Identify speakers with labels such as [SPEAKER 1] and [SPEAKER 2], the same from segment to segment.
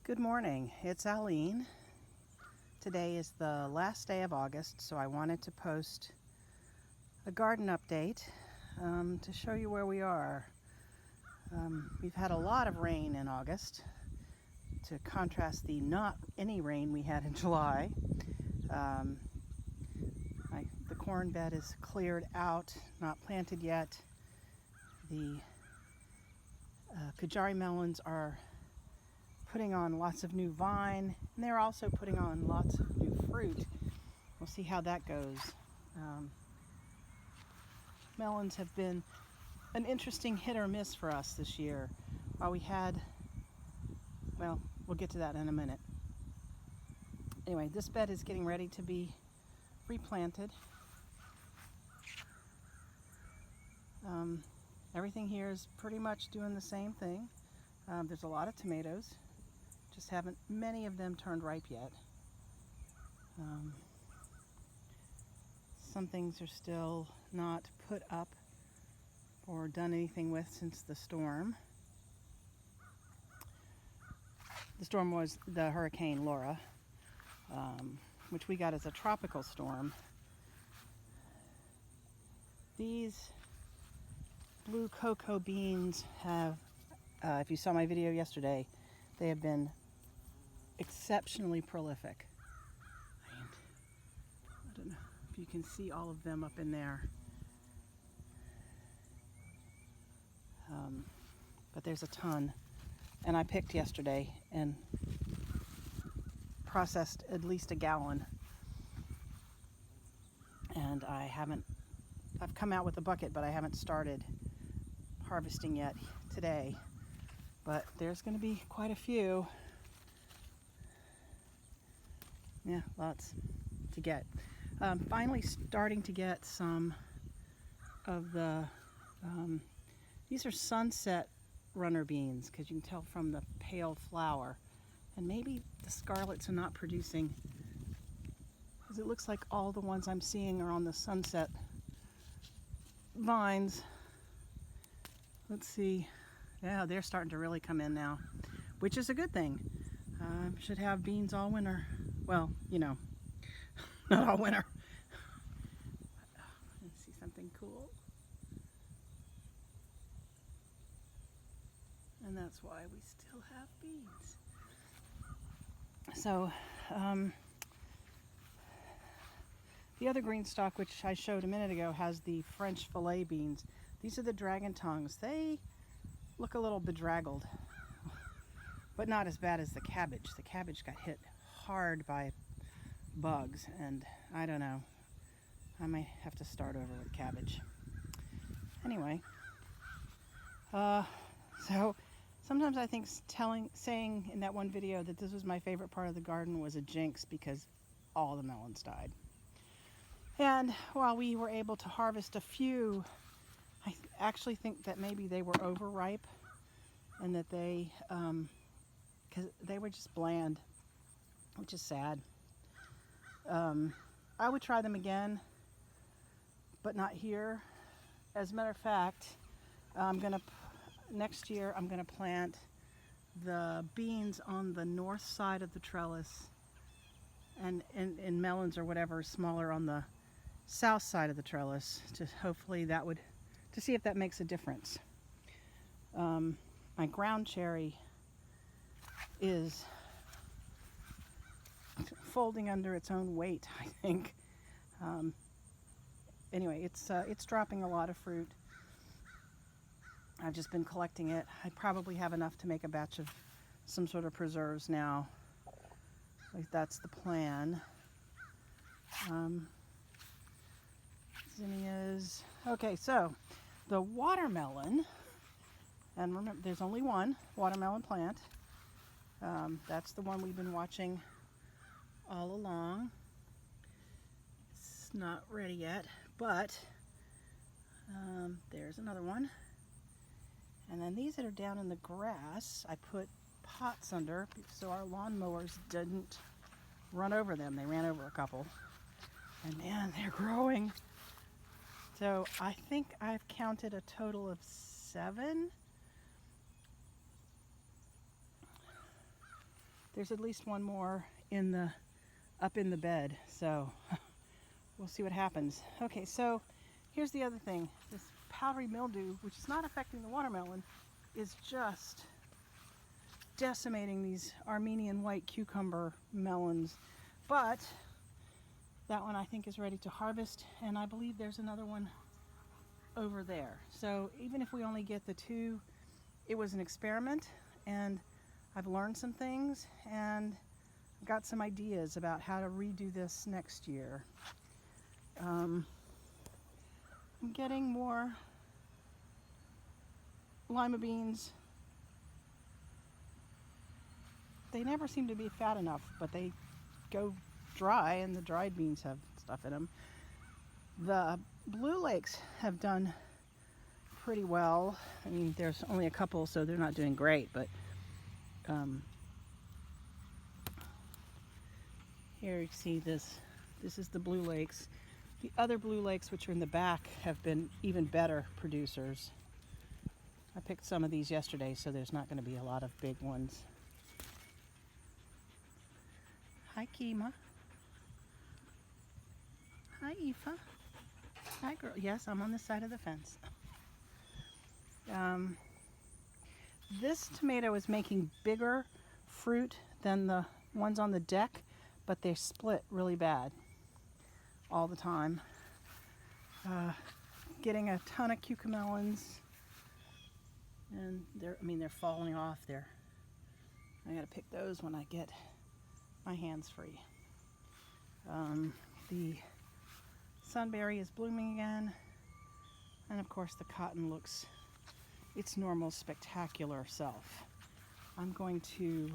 [SPEAKER 1] Good morning, it's Aline. Today is the last day of August, so I wanted to post a garden update to show you where we are. We've had a lot of rain in August to contrast the not any rain we had in July. The corn bed is cleared out, not planted yet. The Kajari melons are putting on lots of new vine, and they're also putting on lots of new fruit. We'll see how that goes. Melons have been an interesting hit or miss for us this year. While we had, well, we'll get to that in a minute. Anyway, this bed is getting ready to be replanted. Everything here is pretty much doing the same thing. There's a lot of tomatoes. Just haven't many of them turned ripe yet. Some things are still not put up or done anything with since the storm. The storm was the Hurricane Laura, which we got as a tropical storm. These blue cocoa beans have, if you saw my video yesterday, they have been exceptionally prolific. I don't know if you can see all of them up in there. But there's a ton. And I picked yesterday and processed at least a gallon. And I've come out with a bucket, but I haven't started harvesting yet today. But there's going to be quite a few. Yeah, lots to get. Finally starting to get some of the, these are sunset runner beans, because you can tell from the pale flower. And maybe the scarlets are not producing, because it looks like all the ones I'm seeing are on the sunset vines. Let's see. Yeah, they're starting to really come in now, which is a good thing. Should have beans all winter. Well, you know, not all winter. Let's see something cool. And that's why we still have beans. So, the other green stalk, which I showed a minute ago, has the French fillet beans. These are the dragon tongues. They look a little bedraggled, but not as bad as the cabbage. The cabbage got hit hard by bugs, and I don't know. I might have to start over with cabbage. Anyway, so sometimes I think saying in that one video that this was my favorite part of the garden was a jinx, because all the melons died. And while we were able to harvest a few, I actually think that maybe they were overripe, and that they, because they were just bland, which is sad. I would try them again, but not here. As a matter of fact, next year I'm gonna plant the beans on the north side of the trellis, and melons or whatever smaller on the south side of the trellis, to hopefully to see if that makes a difference. My ground cherry is folding under its own weight, I think. Anyway, it's dropping a lot of fruit. I've just been collecting it. I probably have enough to make a batch of some sort of preserves now. Like, that's the plan. Zinnias. Okay, so the watermelon, and remember, there's only one watermelon plant. That's the one we've been watching all along. It's not ready yet, but there's another one. And then these that are down in the grass, I put pots under so our lawnmowers didn't run over them. They ran over a couple. And man, they're growing. So I think I've counted a total of 7 there's at least one more up in the bed. So we'll see what happens. Okay, so here's the other thing. This powdery mildew, which is not affecting the watermelon, is just decimating these Armenian white cucumber melons. But that one I think is ready to harvest, and I believe there's another one over there. So even if we only get the two, it was an experiment, and I've learned some things and got some ideas about how to redo this next year. I'm getting more lima beans. They never seem to be fat enough, but they go dry, and the dried beans have stuff in them. The Blue Lakes have done pretty well. I mean, there's only a couple, so they're not doing great, but here you see this. This is the Blue Lakes. The other Blue Lakes, which are in the back, have been even better producers. I picked some of these yesterday, so there's not going to be a lot of big ones. Hi, Kima. Hi, Aoife. Hi, girl. Yes, I'm on this side of the fence. This tomato is making bigger fruit than the ones on the deck, but they split really bad all the time. Getting a ton of cucamelons, and they're falling off there. I gotta pick those when I get my hands free. The sunberry is blooming again, and of course the cotton looks its normal spectacular self. I'm going to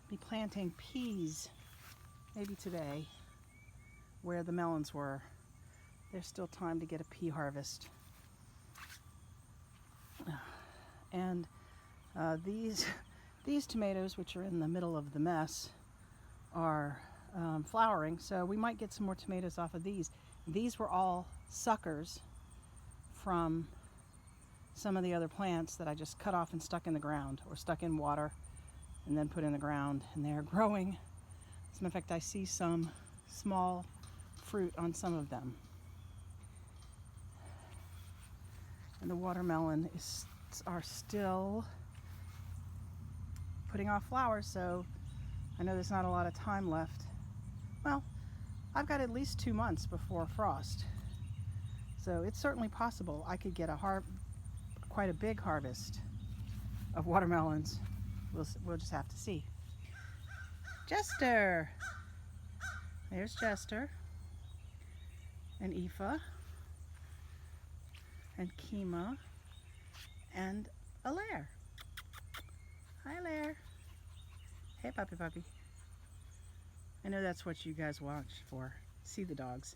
[SPEAKER 1] be planting peas maybe today where the melons were. There's still time to get a pea harvest. And these tomatoes, which are in the middle of the mess, are flowering, so we might get some more tomatoes off of these. These were all suckers from some of the other plants that I just cut off and stuck in the ground, or stuck in water and then put in the ground, and they're growing. As a matter of fact, I see some small fruit on some of them. And the watermelon are still putting off flowers, so I know there's not a lot of time left. Well, I've got at least 2 months before frost, so it's certainly possible I could get quite a big harvest of watermelons. We'll just have to see. Jester! There's Jester, and Aoife, and Kima, and Alaire. Hi, Alaire. Hey, puppy. I know that's what you guys watch for. See the dogs.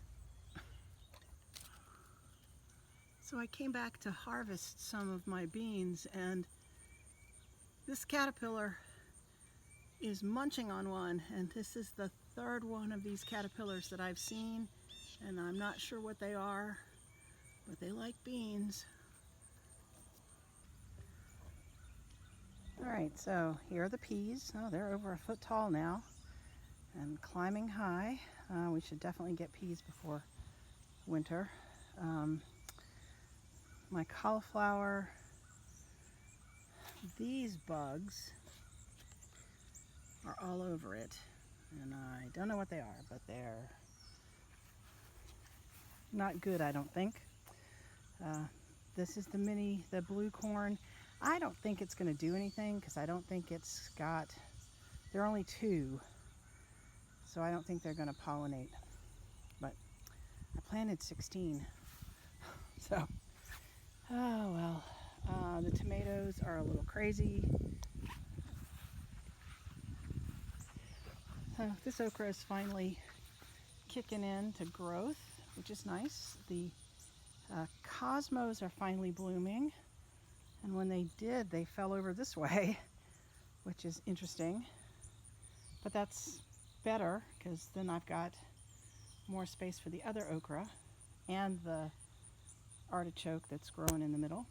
[SPEAKER 1] So I came back to harvest some of my beans, and this caterpillar is munching on one, and this is the third one of these caterpillars that I've seen, and I'm not sure what they are, but they like beans. Alright, so here are the peas. Oh, they're over a foot tall now and climbing high. We should definitely get peas before winter. My cauliflower, these bugs are all over it, and I don't know what they are, but they're not good, I don't think. This is the blue corn. I don't think it's going to do anything, because I don't think it's got, there are only 2, so I don't think they're going to pollinate, but I planted 16, so, oh well. The tomatoes are a little crazy. This okra is finally kicking into growth, which is nice. The cosmos are finally blooming, and when they did, they fell over this way, which is interesting, but that's better, because then I've got more space for the other okra and the artichoke that's growing in the middle.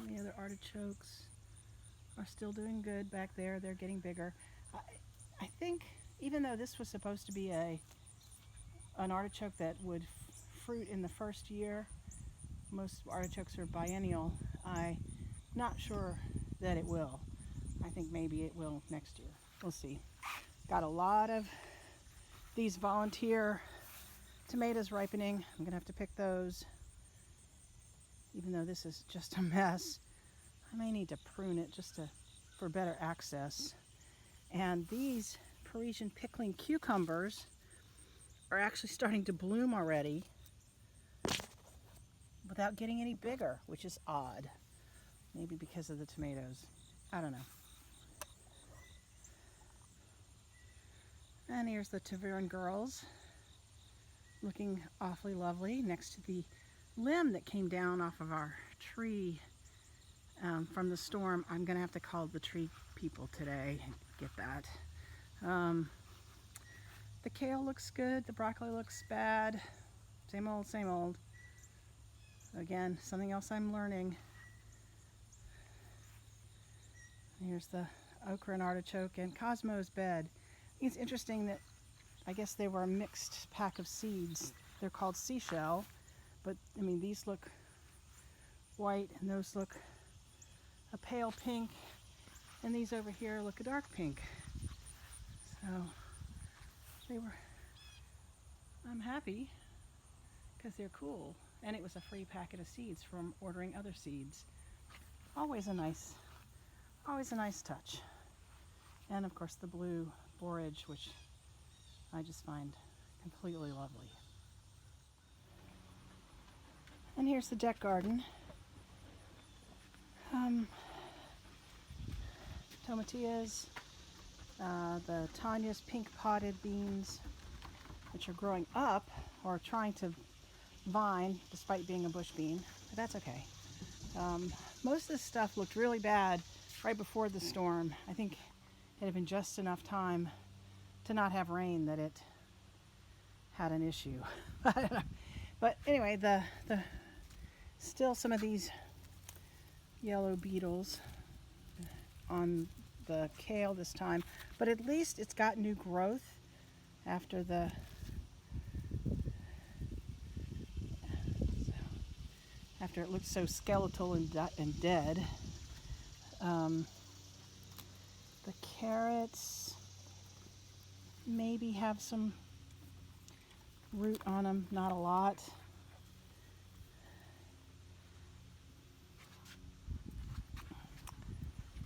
[SPEAKER 1] The other artichokes are still doing good back there. They're getting bigger. I think even though this was supposed to be an artichoke that would fruit in the first year, most artichokes are biennial, I'm not sure that it will. I think maybe it will next year. We'll see. Got a lot of these volunteer tomatoes ripening. I'm gonna have to pick those. Even though this is just a mess, I may need to prune it for better access. And these Parisian pickling cucumbers are actually starting to bloom already without getting any bigger, which is odd. Maybe because of the tomatoes. I don't know. And here's the Tavern girls looking awfully lovely next to the limb that came down off of our tree from the storm. I'm gonna have to call the tree people today and get that. The kale looks good, the broccoli looks bad. Same old, same old. Again, something else I'm learning. Here's the okra and artichoke and Cosmo's bed. I think it's interesting that I guess they were a mixed pack of seeds. They're called seashell, but I mean these look white and those look a pale pink, and these over here look a dark pink. So I'm happy because they're cool, and it was a free packet of seeds from ordering other seeds. Always a nice touch. And of course the blue borage, which I just find completely lovely. And here's the deck garden. Tomatillas, the Tanya's pink potted beans, which are growing up or trying to vine despite being a bush bean, but that's okay. Most of this stuff looked really bad right before the storm. I think it had been just enough time to not have rain that it had an issue. But anyway, the still some of these yellow beetles on the kale this time, but at least it's got new growth after it looked so skeletal and dead. The carrots maybe have some root on them, not a lot.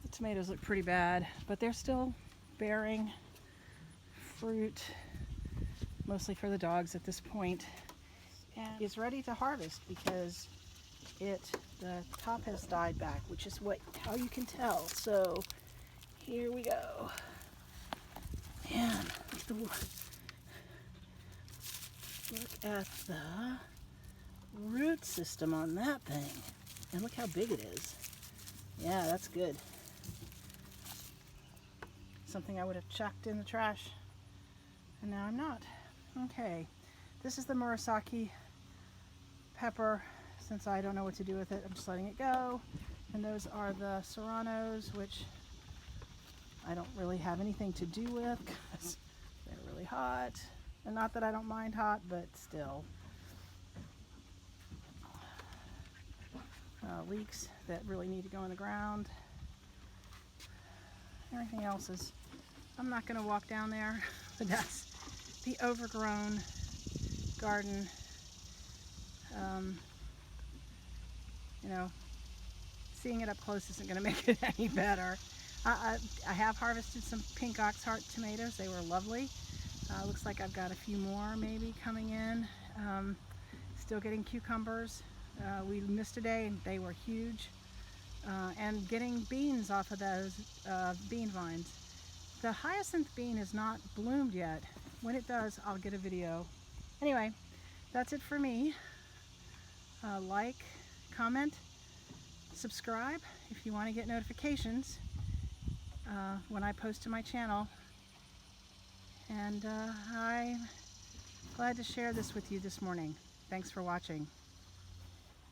[SPEAKER 1] The tomatoes look pretty bad, but they're still bearing fruit, mostly for the dogs at this point. And it's ready to harvest because the top has died back, which is how you can tell. So here we go. Man, look at the root system on that thing. And look how big it is. Yeah, that's good. Something I would have chucked in the trash, and now I'm not. Okay, this is the Murasaki pepper. Since I don't know what to do with it, I'm just letting it go. And those are the serranos, which I don't really have anything to do with because they're really hot. And not that I don't mind hot, but still. Leeks that really need to go in the ground. Everything else is, I'm not going to walk down there, but that's the overgrown garden. You know, seeing it up close isn't going to make it any better. I have harvested some pink oxheart tomatoes. They were lovely. Looks like I've got a few more maybe coming in. Still getting cucumbers. We missed a day and they were huge. And getting beans off of those bean vines. The hyacinth bean has not bloomed yet. When it does, I'll get a video. Anyway, that's it for me. Like, comment, subscribe if you want to get notifications when I post to my channel. And I'm glad to share this with you this morning. Thanks for watching.